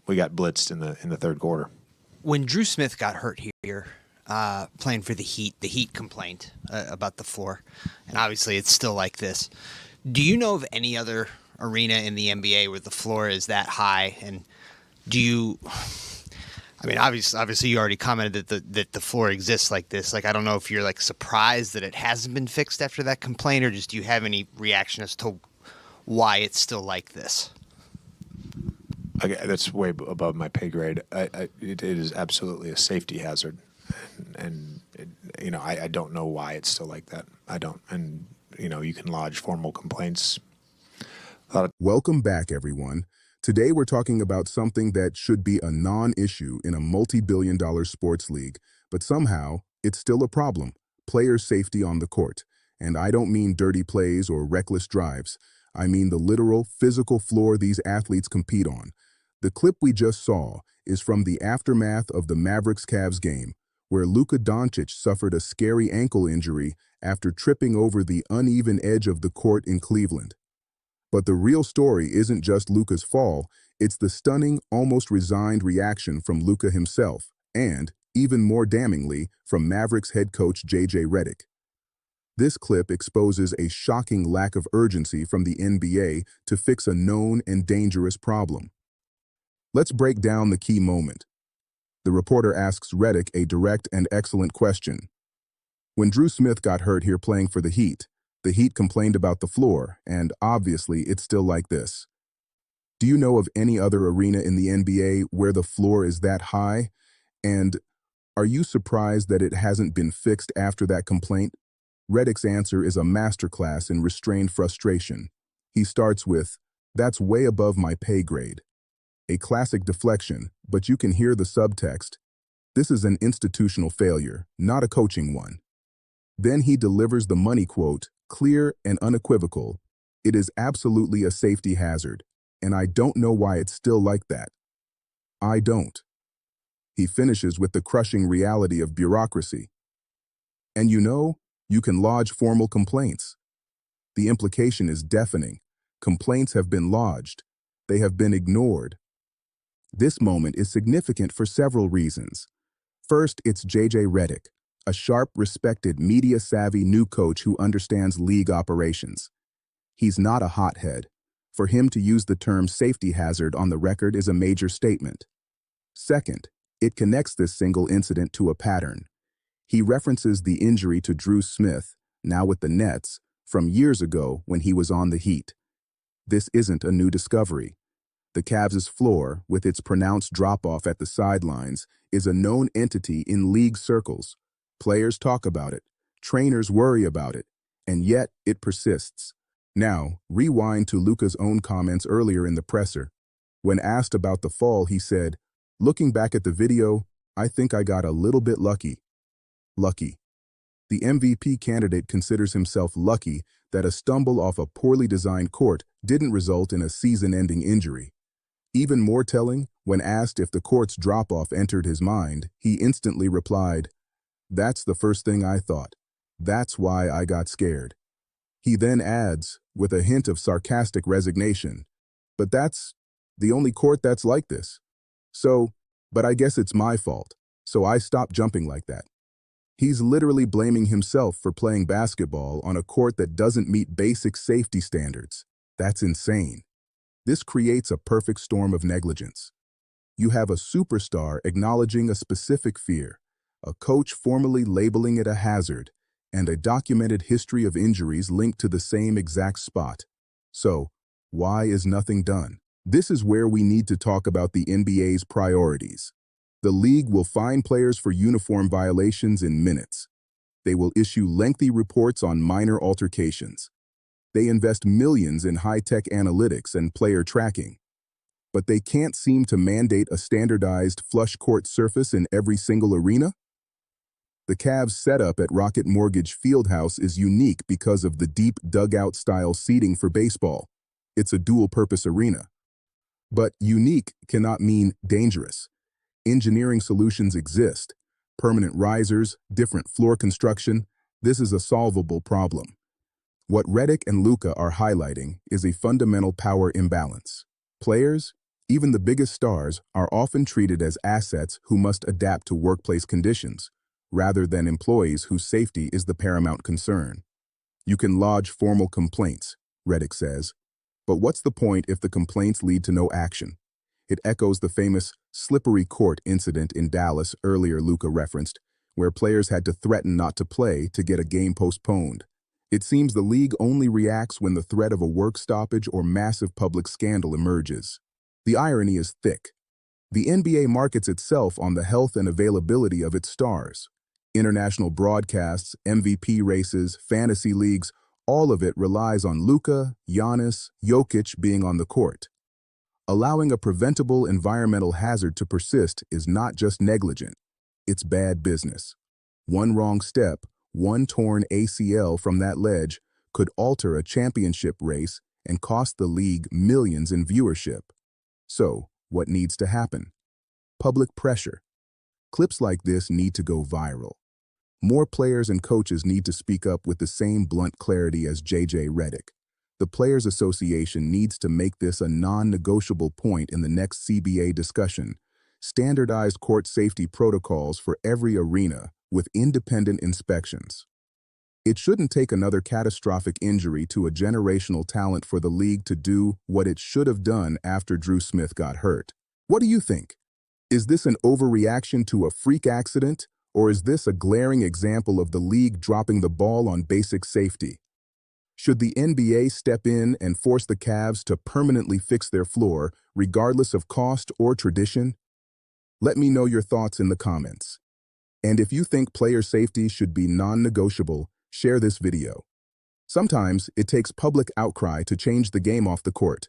we got blitzed in the third quarter. When Drew Smith got hurt here, playing for the Heat complained about the floor, and obviously it's still like this. Do you know of any other arena in the NBA where the floor is that high? And do you? I mean, obviously, you already commented that the floor exists like this. Like, I don't know if you're like surprised that it hasn't been fixed after that complaint, or just do you have any reaction as to why it's still like this? Okay, that's way above my pay grade. It is absolutely a safety hazard, and I don't know why it's still like that. I don't, and you can lodge formal complaints. Welcome back, everyone. Today we're talking about something that should be a non-issue in a multi-billion-dollar sports league, but somehow it's still a problem: player safety on the court. And I don't mean dirty plays or reckless drives. I mean the literal, physical floor these athletes compete on. The clip we just saw is from the aftermath of the Mavericks-Cavs game, where Luka Doncic suffered a scary ankle injury after tripping over the uneven edge of the court in Cleveland. But the real story isn't just Luka's fall, it's the stunning, almost resigned reaction from Luka himself, and, even more damningly, from Mavericks head coach JJ Redick. This clip exposes a shocking lack of urgency from the NBA to fix a known and dangerous problem. Let's break down the key moment. The reporter asks Redick a direct and excellent question. When Drew Smith got hurt here playing for the Heat complained about the floor, and obviously it's still like this. Do you know of any other arena in the NBA where the floor is that high? And are you surprised that it hasn't been fixed after that complaint? Redick's answer is a masterclass in restrained frustration. He starts with, "That's way above my pay grade." A classic deflection, but you can hear the subtext. This is an institutional failure, not a coaching one. Then he delivers the money quote, clear and unequivocal. "It is absolutely a safety hazard, and I don't know why it's still like that." I don't. He finishes with the crushing reality of bureaucracy. "And you can lodge formal complaints." The implication is deafening. Complaints have been lodged. They have been ignored. This moment is significant for several reasons. First, it's JJ Redick, a sharp, respected, media-savvy new coach who understands league operations. He's not a hothead. For him to use the term safety hazard on the record is a major statement. Second, it connects this single incident to a pattern. He references the injury to Drew Smith, now with the Nets, from years ago when he was on the Heat. This isn't a new discovery. The Cavs' floor, with its pronounced drop-off at the sidelines, is a known entity in league circles. Players talk about it, trainers worry about it, and yet it persists. Now, rewind to Luka's own comments earlier in the presser. When asked about the fall, he said, "Looking back at the video, I think I got a little bit lucky." Lucky. The MVP candidate considers himself lucky that a stumble off a poorly designed court didn't result in a season-ending injury. Even more telling, when asked if the court's drop-off entered his mind, he instantly replied, "That's the first thing I thought. That's why I got scared." He then adds, with a hint of sarcastic resignation, "But that's the only court that's like this. But I guess it's my fault, so I stopped jumping like that." He's literally blaming himself for playing basketball on a court that doesn't meet basic safety standards. That's insane. This creates a perfect storm of negligence. You have a superstar acknowledging a specific fear, a coach formally labeling it a hazard, and a documented history of injuries linked to the same exact spot. So, why is nothing done? This is where we need to talk about the NBA's priorities. The league will fine players for uniform violations in minutes. They will issue lengthy reports on minor altercations. They invest millions in high-tech analytics and player tracking. But they can't seem to mandate a standardized flush court surface in every single arena? The Cavs' setup at Rocket Mortgage Fieldhouse is unique because of the deep dugout-style seating for baseball. It's a dual-purpose arena. But unique cannot mean dangerous. Engineering solutions exist. Permanent risers, different floor construction. This is a solvable problem. What Redick and Luka are highlighting is a fundamental power imbalance. Players, Even the biggest stars are often treated as assets who must adapt to workplace conditions, rather than employees whose safety is the paramount concern. You can lodge formal complaints, Reddick says, but what's the point if the complaints lead to no action? It echoes the famous slippery court incident in Dallas earlier LUKA referenced, where players had to threaten not to play to get a game postponed. It seems the league only reacts when the threat of a work stoppage or massive public scandal emerges. The irony is thick. The NBA markets itself on the health and availability of its stars. International broadcasts, MVP races, fantasy leagues, all of it relies on Luka, Giannis, Jokic being on the court. Allowing a preventable environmental hazard to persist is not just negligent, it's bad business. One wrong step, one torn ACL from that ledge could alter a championship race and cost the league millions in viewership. So, what needs to happen? Public pressure. Clips like this need to go viral. More players and coaches need to speak up with the same blunt clarity as JJ Redick. The Players Association needs to make this a non-negotiable point in the next CBA discussion. Standardized court safety protocols for every arena with independent inspections. It shouldn't take another catastrophic injury to a generational talent for the league to do what it should have done after Drew Smith got hurt. What do you think? Is this an overreaction to a freak accident, or is this a glaring example of the league dropping the ball on basic safety? Should the NBA step in and force the Cavs to permanently fix their floor, regardless of cost or tradition? Let me know your thoughts in the comments. And if you think player safety should be non-negotiable, share this video. Sometimes it takes public outcry to change the game off the court.